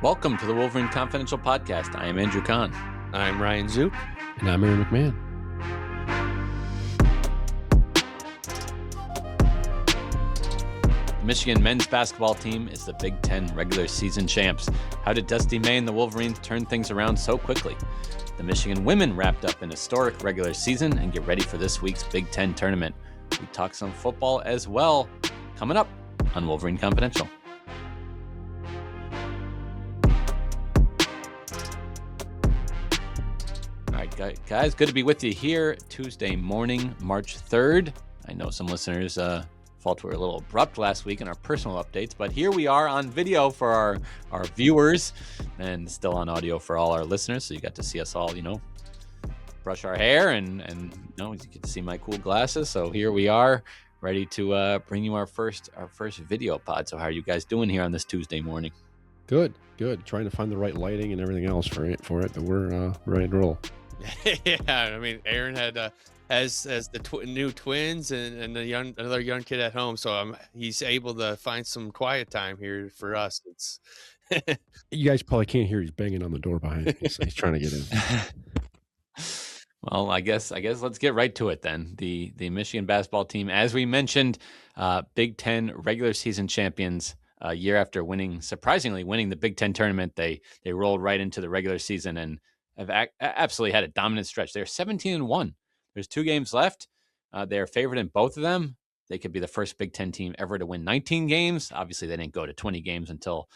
Welcome to the Wolverine Confidential Podcast. I am Andrew Kahn. I'm Ryan Zook. And I'm Aaron McMahon. The Michigan men's basketball team is the Big Ten regular season champs. How did Dusty May and the Wolverines turn things around so quickly? The Michigan women wrapped up an historic regular season and get ready for this week's Big Ten tournament. We talk some football as well, coming up on Wolverine Confidential. All right, guys, good to be with you here Tuesday morning, March 3rd. I know some listeners felt we were a little abrupt last week in our personal updates, but here we are on video for our viewers and still on audio for all our listeners. So you got to see us all, brush our hair and you get to see my cool glasses. So here we are, ready to bring you our first video pod. So how are you guys doing here on this Tuesday morning? Good. Trying to find the right lighting and everything else for it, but we're ready to roll. Yeah, I mean, Aaron has the new twins and another young kid at home, so he's able to find some quiet time here for us. It's you guys probably can't hear he's banging on the door behind me, so he's trying to get in. Well, I guess let's get right to it then. The Michigan basketball team, as we mentioned, Big Ten regular season champions. A year after surprisingly winning the Big Ten tournament, they rolled right into the regular season and have absolutely had a dominant stretch. They're 17-1. There's 2 games left. They're favored in both of them. They could be the first Big Ten team ever to win 19 games. Obviously, they didn't go to 20 games until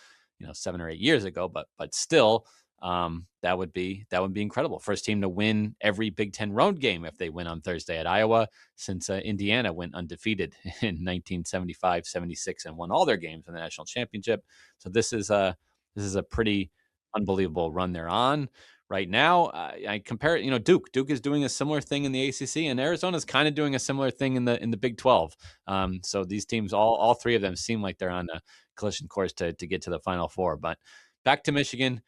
7 or 8 years ago, but still, that would be incredible. First team to win every Big Ten road game if they win on Thursday at Iowa, since Indiana went undefeated in 1975, 76, and won all their games in the national championship. So this is a pretty unbelievable run they're on right now. I compare it, Duke is doing a similar thing in the ACC, and Arizona's kind of doing a similar thing in the Big 12. So these teams, all 3 of them, seem like they're on a collision course to get to the Final Four. But back to Michigan.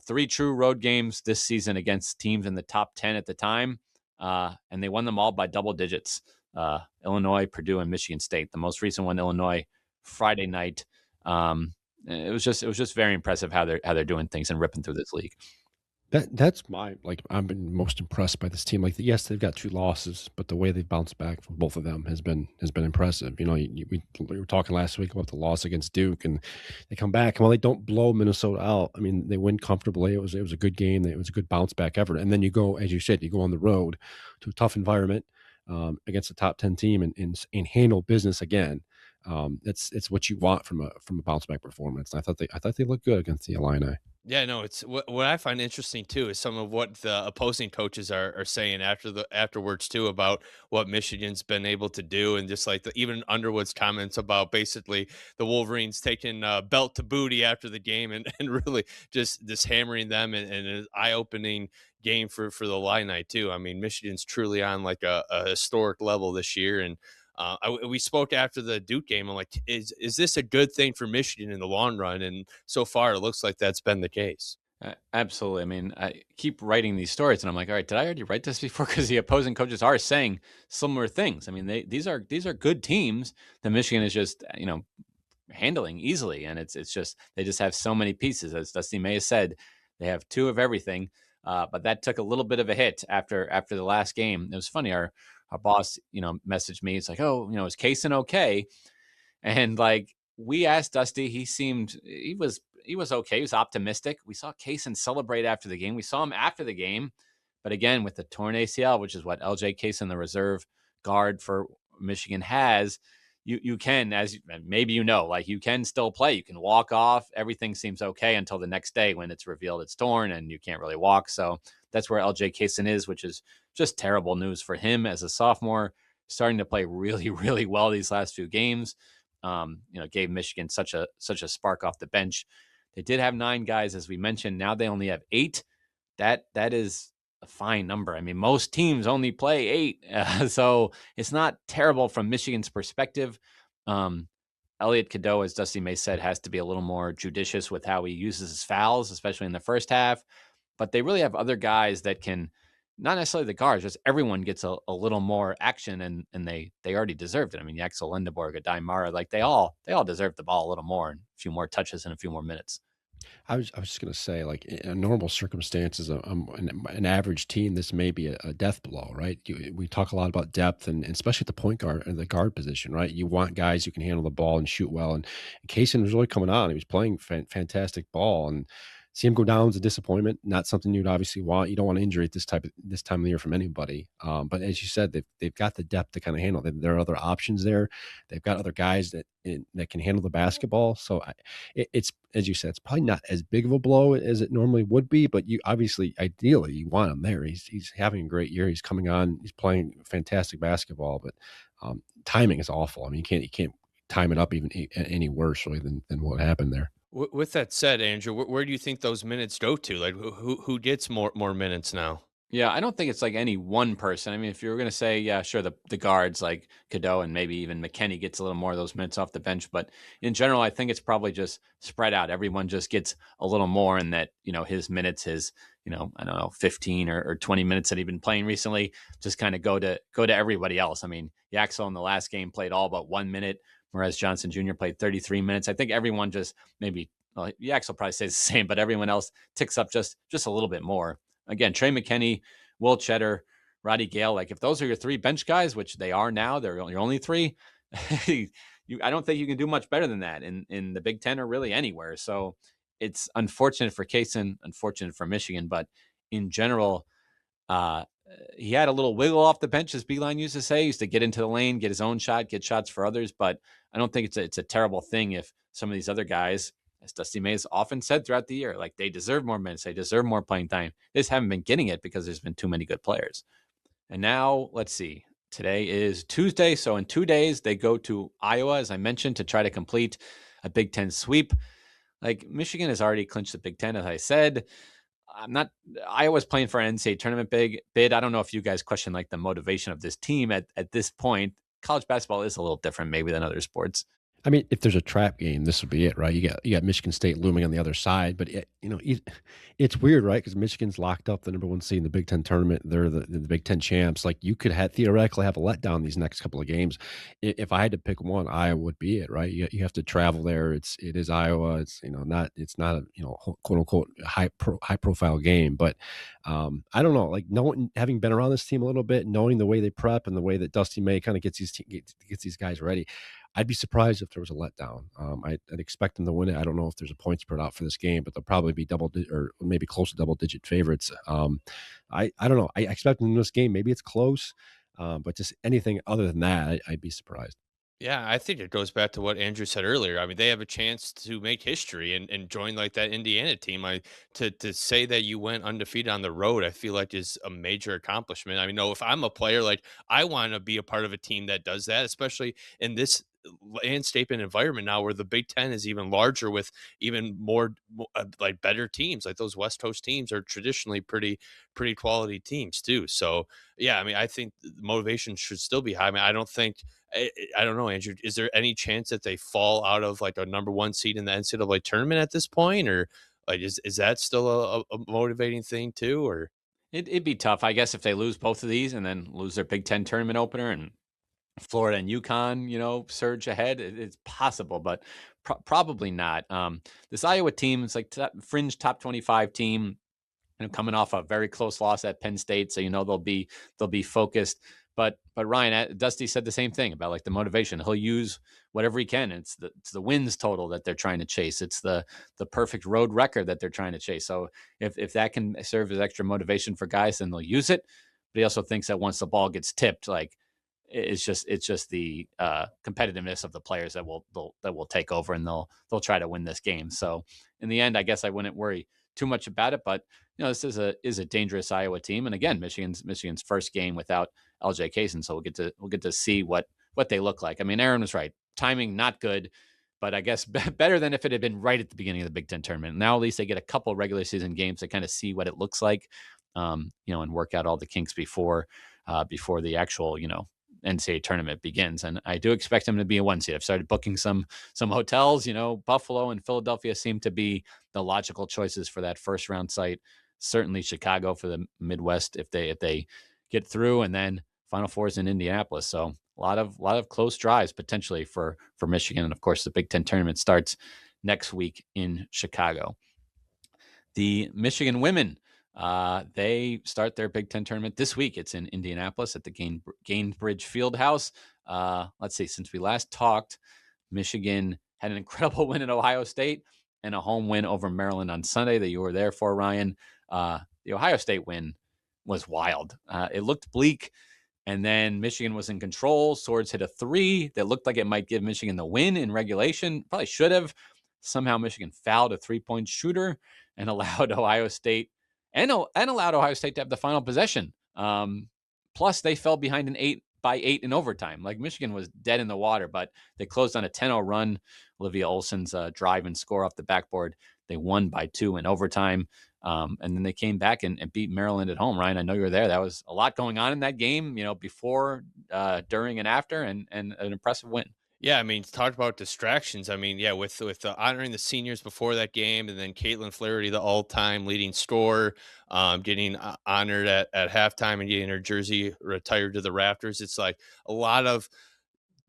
3 true road games this season against teams in the top 10 at the time, and they won them all by double digits. Illinois, Purdue, and Michigan State. The most recent one, Illinois, Friday night. It was just very impressive how they're doing things and ripping through this league. That's I've been most impressed by this team. Yes, they've got 2 losses, but the way they've bounced back from both of them has been impressive. We were talking last week about the loss against Duke, and they come back. Well, they don't blow Minnesota out. I mean, they win comfortably. It was a good game. It was a good bounce back effort. And then you go, as you said, you go on the road to a tough environment against a top 10 team and handle business again. It's what you want from a bounce back performance. I thought they looked good against the Illini. Yeah, no, it's what I find interesting too is some of what the opposing coaches are saying afterwards too about what Michigan's been able to do, and just like even Underwood's comments about basically the Wolverines taking belt to booty after the game and really just hammering them and an eye-opening game for the Illini too. I mean, Michigan's truly on like a historic level this year, and we spoke after the Duke game. I'm like, is this a good thing for Michigan in the long run? And so far, it looks like that's been the case. Absolutely. I mean, I keep writing these stories, and I'm like, all right, did I already write this before? Because the opposing coaches are saying similar things. I mean, these are good teams that Michigan is just handling easily, and it's just they just have so many pieces. As Dusty May has said, they have 2 of everything. But that took a little bit of a hit after the last game. It was funny. Our boss, messaged me. It's like, oh, is Kaysen okay? And we asked Dusty, he was okay. He was optimistic. We saw Kaysen celebrate after the game. We saw him after the game, but again, with the torn ACL, which is what LJ Kaysen, the reserve guard for Michigan, has, you can, as maybe you can still play. You can walk off. Everything seems okay until the next day when it's revealed it's torn and you can't really walk. So that's where LJ Kaysen is, which is just terrible news for him as a sophomore, starting to play really, really well these last few games. Gave Michigan such a spark off the bench. They did have 9 guys, as we mentioned. Now they only have 8. That is a fine number. I mean, most teams only play 8, so it's not terrible from Michigan's perspective. Elliot Cadeau, as Dusty May said, has to be a little more judicious with how he uses his fouls, especially in the first half. But they really have other guys that can, not necessarily the guards, just everyone gets a little more action, and they already deserved it. I mean, Yaxel Lindeborg, Adai Mara, they all deserve the ball a little more, and a few more touches and a few more minutes. I was just gonna say, like, in normal circumstances, an average team, this may be a death blow, right? We talk a lot about depth, and especially at the point guard and the guard position, right? You want guys who can handle the ball and shoot well, and Kaysen was really coming on. He was playing fantastic ball, and see him go down is a disappointment. Not something you'd obviously want. You don't want injury at this time of the year from anybody. But as you said, they've got the depth to kind of handle. There are other options there. They've got other guys that can handle the basketball. So it's, as you said, it's probably not as big of a blow as it normally would be, but you obviously, ideally, you want him there. He's having a great year. He's coming on. He's playing fantastic basketball, but timing is awful. I mean, you can't time it up even any worse really than what happened there. With that said, Andrew, where do you think those minutes go to? Like, who gets more minutes now? Yeah, I don't think it's like any one person. I mean, if you were going to say, yeah, sure, the guards like Cadeau and maybe even McKenney gets a little more of those minutes off the bench, but in general, I think it's probably just spread out. Everyone just gets a little more, and that his minutes, his I don't know, 15 or 20 minutes that he's been playing recently, just kind of go to everybody else. I mean, Yaxel in the last game played all but 1 minute, whereas Johnson Jr. played 33 minutes. I think everyone just maybe Yaxel probably stays the same, but everyone else ticks up just a little bit more. Again, Trey McKenney, Will Cheddar, Roddy Gale. Like if those are your three bench guys, which they are now, they're your only three. I don't think you can do much better than that in the Big Ten or really anywhere. So it's unfortunate for Kaysen, unfortunate for Michigan, but in general, uh, he had a little wiggle off the bench, as Beeline used to say. He used to get into the lane, get his own shot, get shots for others. But I don't think it's a terrible thing if some of these other guys, as Dusty Mays often said throughout the year, like they deserve more minutes, they deserve more playing time. They just haven't been getting it because there's been too many good players. And now let's see. Today is Tuesday, so in 2 days they go to Iowa, as I mentioned, to try to complete a Big Ten sweep. Like Michigan has already clinched the Big Ten, as I said. I'm not. Iowa's playing for an NCAA tournament bid. I don't know if you guys question like the motivation of this team at this point. College basketball is a little different, maybe than other sports. I mean, if there's a trap game, this would be it, right? You got Michigan State looming on the other side, but it's weird, right? Because Michigan's locked up the number one seed in the Big Ten tournament. They're the Big Ten champs. Like you could theoretically have a letdown these next couple of games. If I had to pick one, Iowa would be it, right? You have to travel there. It is Iowa. It's not a quote unquote high profile game, but I don't know. Like having been around this team a little bit, knowing the way they prep and the way that Dusty May kind of gets these guys ready. I'd be surprised if there was a letdown. I'd expect them to win it. I don't know if there's a point spread out for this game, but they'll probably be or maybe close to double digit favorites. I don't know. I expect them in this game. Maybe it's close, but just anything other than that, I'd be surprised. Yeah, I think it goes back to what Andrew said earlier. I mean, they have a chance to make history and join like that Indiana team. To say that you went undefeated on the road, I feel like is a major accomplishment. I mean, no, if I'm a player, like I want to be a part of a team that does that, especially in this landscape and environment now where the Big Ten is even larger with even more like better teams. Like those West Coast teams are traditionally pretty quality teams too. So yeah, I mean, I think the motivation should still be high. I mean, I don't think I don't know, Andrew. Is there any chance that they fall out of like a number one seed in the NCAA tournament at this point, or like is that still a motivating thing too? Or It'd be tough, I guess, if they lose both of these and then lose their Big Ten tournament opener and Florida and UConn, surge ahead. It's possible, but probably not. This Iowa team is like fringe top 25 team, coming off a very close loss at Penn State, so they'll be focused. But Ryan, Dusty said the same thing about like the motivation. He'll use whatever he can. It's the wins total that they're trying to chase. It's the perfect road record that they're trying to chase. So if that can serve as extra motivation for guys, then they'll use it. But he also thinks that once the ball gets tipped, like it's just the competitiveness of the players that will take over, and they'll try to win this game. So in the end, I guess I wouldn't worry too much about it. But this is a dangerous Iowa team, and again, Michigan's first game without LJ Kaysen, so we'll get to see what they look like. I mean, Aaron was right. Timing not good, but I guess better than if it had been right at the beginning of the Big Ten tournament. Now at least they get a couple regular season games to kind of see what it looks like, and work out all the kinks before the actual NCAA tournament begins. And I do expect them to be a one seed. I've started booking some hotels. Buffalo and Philadelphia seem to be the logical choices for that first round site. Certainly Chicago for the Midwest if they get through, and then Final Four is in Indianapolis. So a lot of close drives potentially for Michigan. And of course, the Big Ten tournament starts next week in Chicago. The Michigan women, they start their Big Ten tournament this week. It's in Indianapolis at the Gainbridge Fieldhouse. Let's see, since we last talked, Michigan had an incredible win at Ohio State and a home win over Maryland on Sunday that you were there for, Ryan. The Ohio State win was wild. It looked bleak, and then Michigan was in control. Swords hit a three that looked like it might give Michigan the win in regulation. Probably should have. Somehow Michigan fouled a three-point shooter and allowed Ohio State allowed Ohio State to have the final possession. Plus, they fell behind an 8-by-8 in overtime. Like, Michigan was dead in the water, but they closed on a 10-0 run. Olivia Olson's drive and score off the backboard. They won by 2 in overtime. And then they came back and beat Maryland at home. Ryan, I know you were there. That was a lot going on in that game, before, during, and after, and an impressive win. Yeah, I mean, talk about distractions. I mean, yeah, with honoring the seniors before that game, and then Caitlin Flaherty, the all-time leading scorer, getting honored at halftime and getting her jersey retired to the rafters. It's like a lot of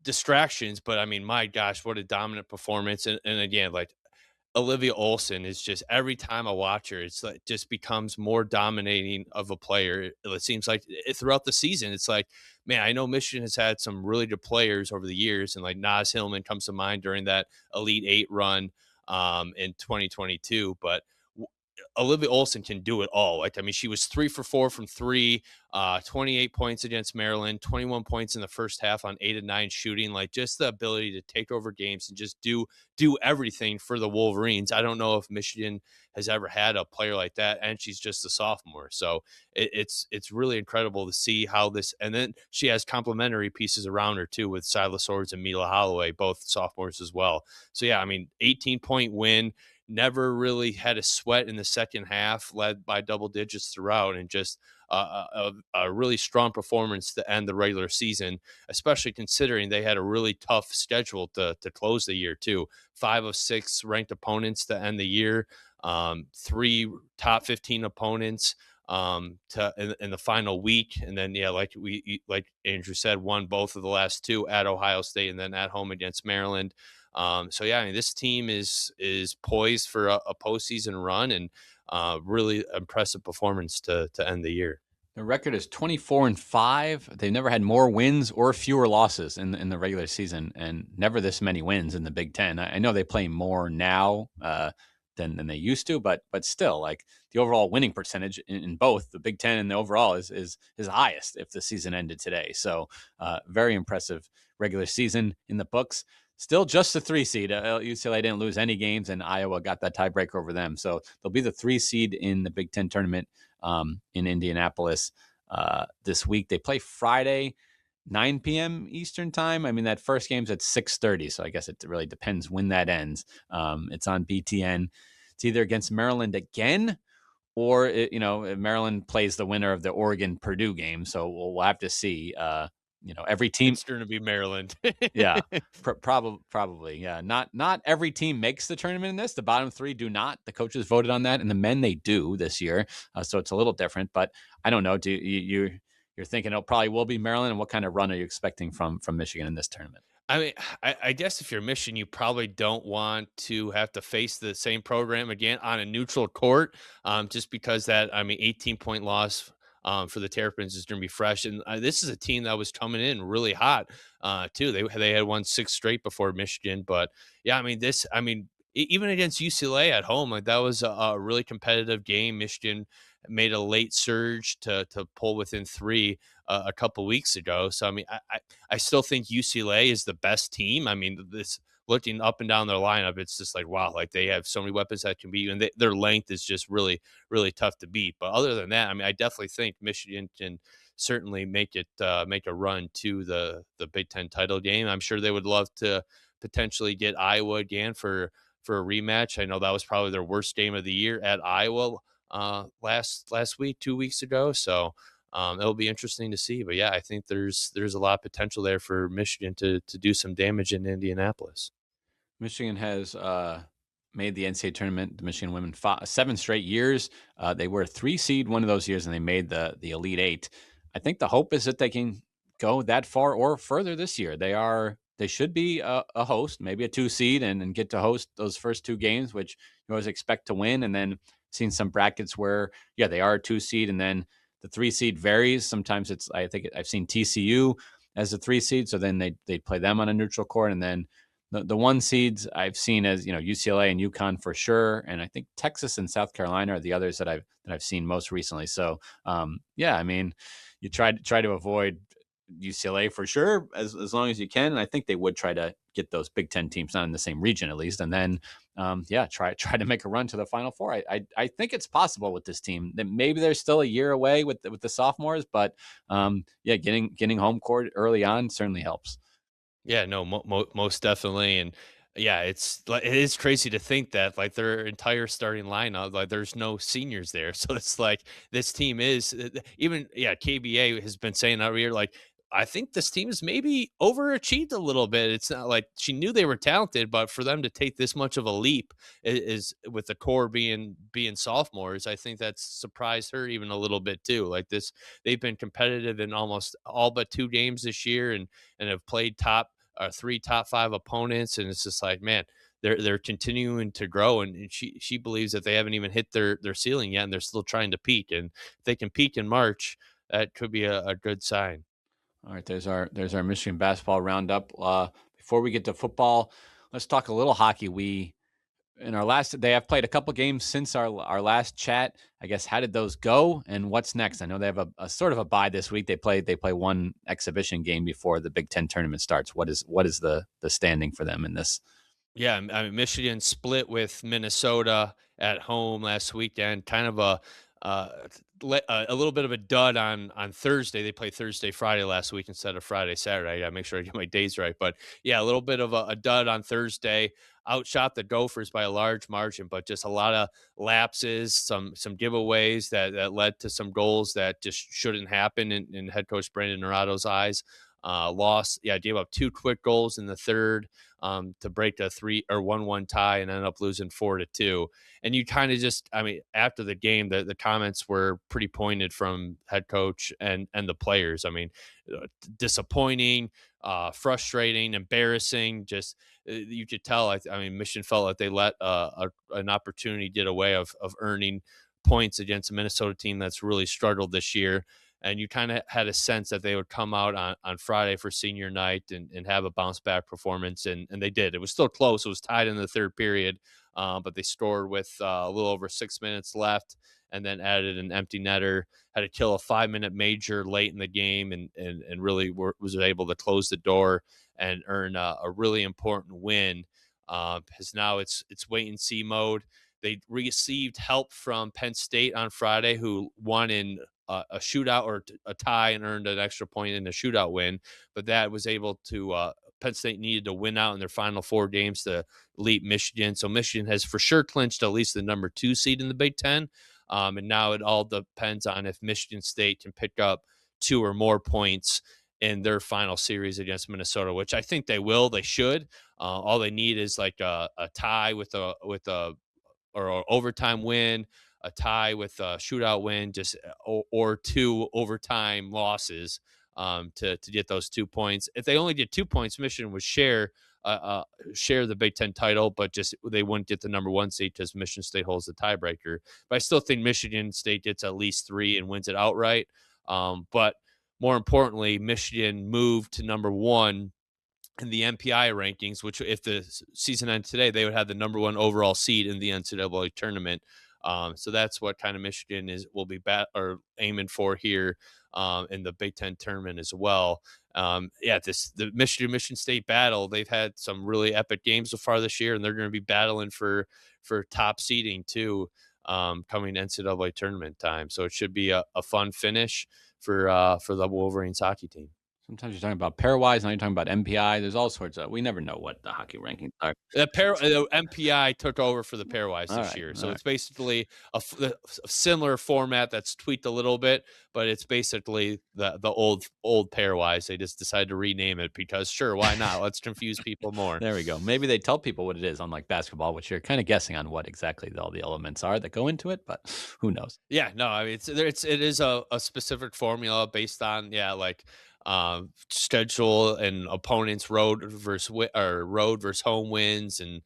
distractions, but I mean, my gosh, what a dominant performance! And again, like Olivia Olson is just every time I watch her, it's like just becomes more dominating of a player. It seems like throughout the season, it's like, man, I know Michigan has had some really good players over the years, and like Naz Hillman comes to mind during that Elite Eight run in 2022, but Olivia Olson can do it all. Like, I mean, she was 3 for 4 from three, 28 points against Maryland, 21 points in the first half on 8 of 9 shooting. Like, just the ability to take over games and just do everything for the Wolverines. I don't know if Michigan has ever had a player like that, and she's just a sophomore. So it's really incredible to see how this. And then she has complementary pieces around her too, with Silas Swords and Mila Holloway, both sophomores as well. So yeah, I mean, 18-point win. Never really had a sweat in the second half, led by double digits throughout, and just a really strong performance to end the regular season, especially considering they had a really tough schedule to close the year, too. 5 of 6 ranked opponents to end the year, 3 top 15 opponents in the final week, and then like Andrew said, won both of the last 2 at Ohio State and then at home against Maryland. So yeah, I mean, this team is poised for a postseason run, and really impressive performance to end the year. The record is 24-5. They've never had more wins or fewer losses in the regular season, and never this many wins in the Big Ten. I know they play more now than they used to, but still, like, the overall winning percentage in both the Big Ten and the overall is highest if the season ended today. So very impressive regular season in the books. Still just the 3 seed. UCLA didn't lose any games, and Iowa got that tiebreaker over them. So they'll be the 3 seed in the Big Ten tournament in Indianapolis this week. They play Friday, 9 p.m. Eastern time. I mean, that first game's at 6:30, so I guess it really depends when that ends. It's on BTN. It's either against Maryland again, or Maryland plays the winner of the Oregon-Purdue game. So we'll have to see. Every team. It's going to be Maryland. Yeah, probably. Yeah, not every team makes the tournament in this. The bottom 3 do not. The coaches voted on that, and the men, they do this year. So it's a little different. But I don't know. Do you're thinking it probably will be Maryland? And what kind of run are you expecting from Michigan in this tournament? I mean, I guess if you're Michigan, you probably don't want to have to face the same program again on a neutral court, just because 18-point loss for the Terrapins is going to be fresh. And this is a team that was coming in really hot, too. They had won 6 straight before Michigan. But, yeah, even against UCLA at home, like, that was a really competitive game. Michigan made a late surge to pull within 3 a couple weeks ago. So, I mean, I still think UCLA is the best team. I mean, this looking up and down their lineup, it's just like, wow, like, they have so many weapons that can beat you, and their length is just really, really tough to beat. But other than that, I mean, I definitely think Michigan can certainly make a run to the Big Ten title game. I'm sure they would love to potentially get Iowa again for a rematch. I know that was probably their worst game of the year at Iowa last week, 2 weeks ago. So it'll be interesting to see. But yeah, I think there's a lot of potential there for Michigan to do some damage in Indianapolis. Michigan has made the NCAA tournament. The Michigan women 7 straight years. They were a 3 seed one of those years, and they made the Elite Eight. I think the hope is that they can go that far or further this year. They should be a host, maybe a 2 seed, and get to host those first 2 games, which you always expect to win. And then seen some brackets where, yeah, they are a 2 seed, and then the 3 seed varies. Sometimes it's, I think I've seen TCU as a 3 seed, so then they play them on a neutral court, and then the 1 seeds I've seen as, UCLA and UConn for sure, and I think Texas and South Carolina are the others that I've seen most recently. So yeah, I mean, you try to avoid UCLA for sure as long as you can, and I think they would try to get those Big Ten teams not in the same region at least, and then yeah, try to make a run to the Final Four. I think it's possible with this team. That maybe they're still a year away with the sophomores, but yeah, getting home court early on certainly helps. Yeah, no, most definitely, and yeah, it's like it is crazy to think that like their entire starting lineup, like there's no seniors there, so it's like this team is even yeah. KBA has been saying every year like I think this team is maybe overachieved a little bit. It's not like she knew they were talented, but for them to take this much of a leap is with the core being sophomores. I think that's surprised her even a little bit too. Like this, they've been competitive in almost all but 2 games this year, and have played three top five opponents, and it's just like, man, they're continuing to grow, and she believes that they haven't even hit their ceiling yet, and they're still trying to peak, and if they can peak in March, that could be a good sign. All right, there's our Michigan basketball roundup. Before we get to football, let's talk a little hockey. We in our last they have played a couple games since our last chat. I guess, how did those go, and what's next? I know they have a sort of a bye this week. They play one exhibition game before the Big Ten tournament starts. What is the standing for them in this? Yeah, I mean, Michigan split with Minnesota at home last weekend. Kind of uh, a little bit of a dud on Thursday. They played Thursday, Friday last week instead of Friday, Saturday. I gotta make sure I get my days right. But yeah, a little bit of a dud on Thursday. Outshot the Gophers by a large margin, but just a lot of lapses, some giveaways that led to some goals that just shouldn't happen in head coach Brandon Nerato's eyes. Lost, yeah, gave up 2 quick goals in the third to break a 3 or 1-1 tie and ended up losing 4-2. And you kind of just, I mean, after the game, the comments were pretty pointed from head coach and the players. I mean, disappointing, frustrating, embarrassing. Just you could tell. I mean, Michigan felt like they let an opportunity get away of earning points against a Minnesota team that's really struggled this year, and you kind of had a sense that they would come out on Friday for senior night and have a bounce back performance, and they did. It was still close. It was tied in the third period, but they scored with a little over 6 minutes left, and then added an empty netter. Had to kill a 5-minute major late in the game, and really was able to close the door and earn a really important win. Because now it's wait and see mode. They received help from Penn State on Friday, who won in a shootout or a tie and earned an extra point in a shootout win. But that was able to Penn State needed to win out in their final 4 games to leap Michigan. So Michigan has for sure clinched at least the number 2 seed in the Big Ten. And now it all depends on if Michigan State can pick up 2 or more points in their final series against Minnesota, which I think they will. They should. All they need is like a tie with a or an overtime win, a tie with a shootout win, just or 2 overtime losses to get those 2 points. If they only get 2 points, Michigan would share the Big Ten title, but just they wouldn't get the number 1 seed because Michigan State holds the tiebreaker. But I still think Michigan State gets at least 3 and wins it outright. But more importantly, Michigan moved to number 1 in the MPI rankings, which if the season ended today, they would have the number 1 overall seed in the NCAA tournament. So that's what kind of Michigan will be or aiming for here in the Big Ten tournament as well. Yeah, the Michigan State battle. They've had some really epic games so far this year, and they're going to be battling for top seeding too coming NCAA tournament time. So it should be a fun finish for the Wolverines hockey team. Sometimes you're talking about pairwise, now you're talking about MPI. There's all sorts of. We never know what the hockey rankings are. The MPI took over for the pairwise All this right, year, all so right. it's basically a similar format that's tweaked a little bit, but it's basically the old pairwise. They just decided to rename it because sure, why not? Let's confuse people more. There we go. Maybe they tell people what it is, unlike basketball, which you're kind of guessing on what exactly all the elements are that go into it, but who knows? Yeah, no, I mean it is a specific formula based on like schedule and opponents road versus home wins and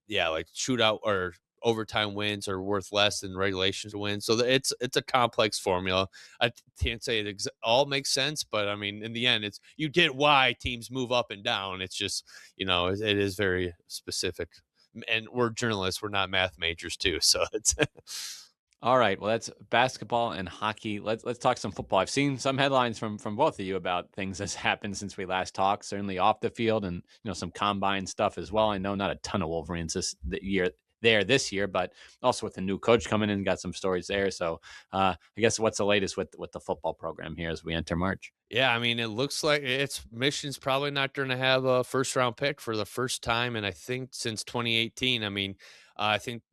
yeah like shootout or overtime wins are worth less than regulations wins. So it's a complex formula. I can't say it all makes sense, but I mean, in the end, it's you get why teams move up and down. It's just it is very specific, and we're journalists, we're not math majors too, so it's All right. Well, that's basketball and hockey. Let's talk some football. I've seen some headlines from both of you about things that's happened since we last talked. Certainly off the field, and some combine stuff as well. I know not a ton of Wolverines this year, but also with the new coach coming in, got some stories there. So I guess what's the latest with the football program here as we enter March? Yeah, I mean, it looks like it's Michigan's probably not going to have a first round pick for the first time, and I think since 2018. I mean, I think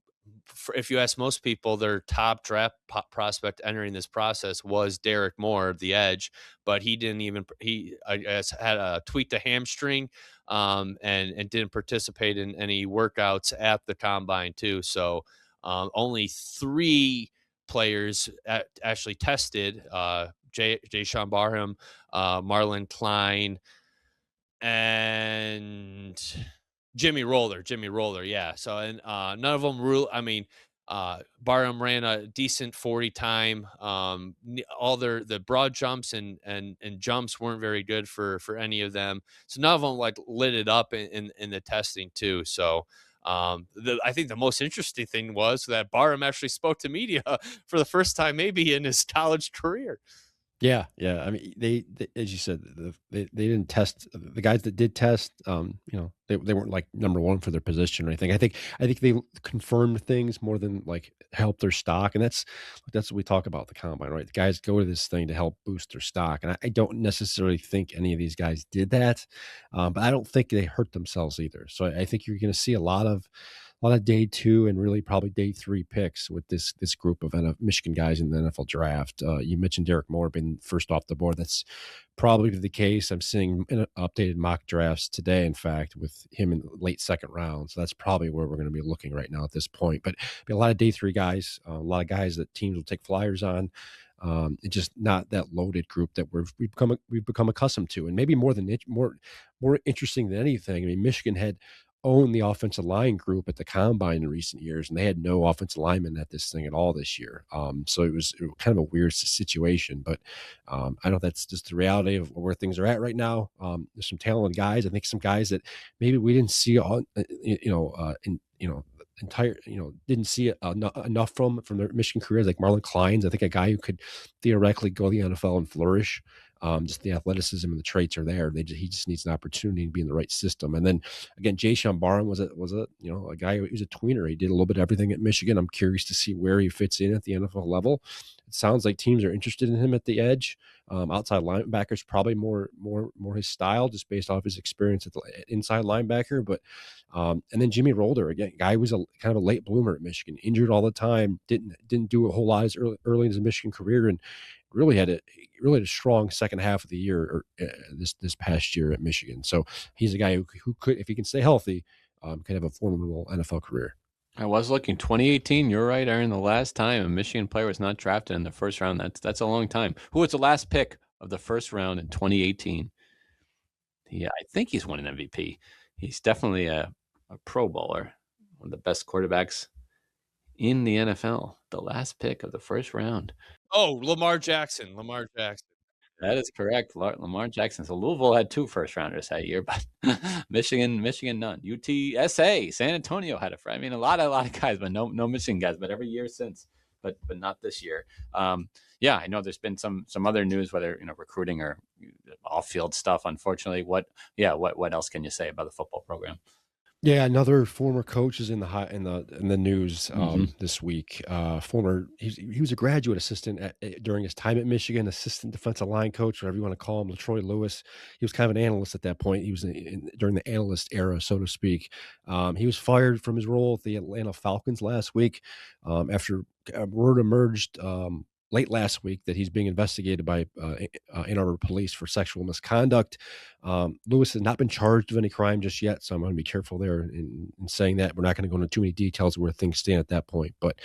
if you ask most people, their top draft prospect entering this process was Derek Moore, the edge, but he didn't even he I guess had a tweaked a hamstring, and didn't participate in any workouts at the combine too. So only three players actually tested. Jay Sean Barham, Marlon Klein, and Jimmy Roller, yeah. So and none of them rule. I mean, Barham ran a decent 40 time. All the broad jumps and jumps weren't very good for any of them. So none of them like lit it up in the testing too. So I think the most interesting thing was that Barham actually spoke to media for the first time maybe in his college career. Yeah, yeah. I mean, they as you said, they didn't test the guys that did test. They weren't like number one for their position or anything. I think they confirmed things more than like help their stock, and that's what we talk about the combine, right? The guys go to this thing to help boost their stock, and I don't necessarily think any of these guys did that, but I don't think they hurt themselves either. So I think you're going to see a lot of day two and really probably day three picks with this group of Michigan guys in the NFL draft. You mentioned Derek Moore being first off the board. That's probably the case. I'm seeing updated mock drafts today, in fact, with him in the late second round. So that's probably where we're going to be looking right now at this point. But a lot of day three guys, a lot of guys that teams will take flyers on. It's just not that loaded group that we've become accustomed to, and maybe more interesting than anything. I mean, Michigan had owned the offensive line group at the combine in recent years, and they had no offensive linemen at this thing at all this year. So it was kind of a weird situation, but I know that's just the reality of where things are at right now. There's some talented guys. I think some guys that maybe we didn't see entire didn't see enough from their Michigan careers, like Marlon Klein's. I think a guy who could theoretically go to the NFL and flourish. Just the athleticism and the traits are there. He just needs an opportunity to be in the right system. And then again, Jay Sean Barham was a guy who was a tweener. He did a little bit of everything at Michigan. I'm curious to see where he fits in at the NFL level. It sounds like teams are interested in him at the edge. Outside linebacker is probably more his style, just based off his experience at the inside linebacker. But and then Jimmy Rolder, again, guy was a kind of a late bloomer at Michigan, injured all the time, didn't do a whole lot as early in his Michigan career, and really had a strong second half of the year, or this past year at Michigan. So he's a guy who could, if he can stay healthy, could have a formidable NFL career. I was looking 2018. You're right, Aaron. The last time a Michigan player was not drafted in the first round. That's a long time. Who was the last pick of the first round in 2018? Yeah, I think he's won an MVP. He's definitely a Pro Bowler, one of the best quarterbacks in the NFL. The last pick of the first round. Oh, Lamar Jackson. Lamar Jackson. That is correct. Lamar Jackson. So Louisville had 2 first rounders that year, but Michigan none. UTSA, San Antonio had I mean, a lot of guys, but no Michigan guys. But every year since, but not this year. Yeah, I know there's been some other news, whether recruiting or off field stuff. Unfortunately, what else can you say about the football program? Yeah, another former coach is in the news this week. He was a graduate assistant during his time at Michigan, assistant defensive line coach, whatever you want to call him, LaTroy Lewis. He was kind of an analyst at that point. He was during the analyst era, so to speak. He was fired from his role at the Atlanta Falcons last week after word emerged late last week that he's being investigated by Ann Arbor police for sexual misconduct. Lewis has not been charged of any crime just yet, so I'm going to be careful there in saying that. We're not going to go into too many details where things stand at that point, but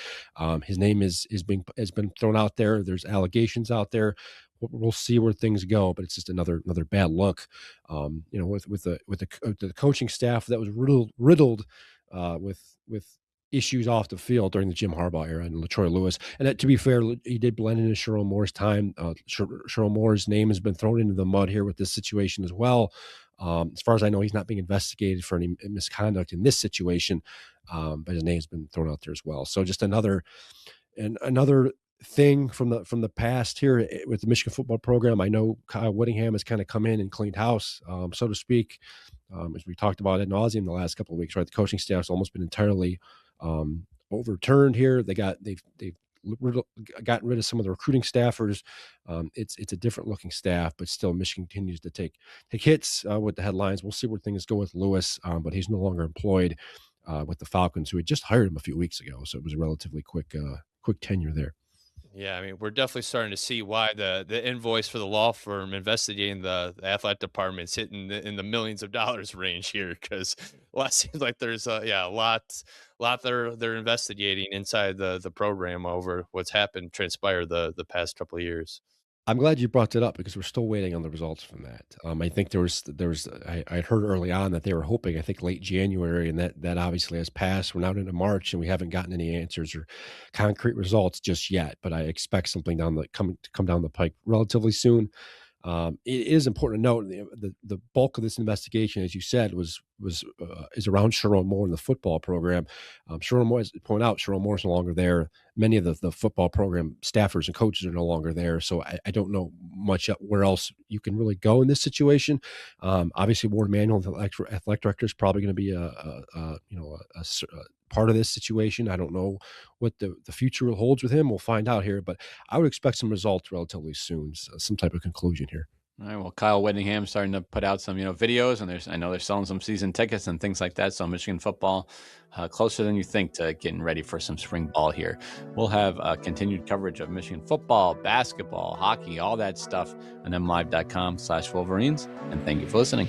his name has been thrown out there. There's allegations out there. We'll see where things go, but it's just another bad look. With the coaching staff that was riddled with issues off the field during the Jim Harbaugh era and LaTroy Lewis. And to be fair, he did blend into Sherrone Moore's time. Sherrone Moore's name has been thrown into the mud here with this situation as well. As far as I know, he's not being investigated for any misconduct in this situation, but his name's been thrown out there as well. So just another thing from the past here with the Michigan football program. I know Kyle Whittingham has kind of come in and cleaned house, so to speak. As we talked about ad nauseum the last couple of weeks, right? The coaching staff's almost been entirely overturned here. They've gotten rid of some of the recruiting staffers. It's a different looking staff, but still Michigan continues to take hits with the headlines. We'll see where things go with Lewis, but he's no longer employed with the Falcons, who had just hired him a few weeks ago. So it was a relatively quick tenure there. Yeah, I mean, we're definitely starting to see why the invoice for the law firm investigating the athletic department's hitting in the millions of dollars range here, because it seems like there's a lot they're investigating inside the program over what's transpired the past couple of years. I'm glad you brought it up because we're still waiting on the results from that. I think I heard early on that they were hoping, I think late January, and that obviously has passed. We're now into March and we haven't gotten any answers or concrete results just yet, but I expect something to come down the pike relatively soon. It is important to note the bulk of this investigation, as you said, is around Sherrone Moore and the football program. Sherrone Moore, as you point out, Sherrone Moore is no longer there. Many of the football program staffers and coaches are no longer there. So I don't know much where else you can really go in this situation. Obviously, Ward Manuel, the athletic director, is probably going to be a part of this situation. I don't know what the future holds with him. We'll find out here, but I would expect some results relatively soon, some type of conclusion here. All right. Well, Kyle Whittingham starting to put out some, videos, and I know they're selling some season tickets and things like that. So Michigan football closer than you think to getting ready for some spring ball here. We'll have continued coverage of Michigan football, basketball, hockey, all that stuff on MLive.com/Wolverines. And thank you for listening.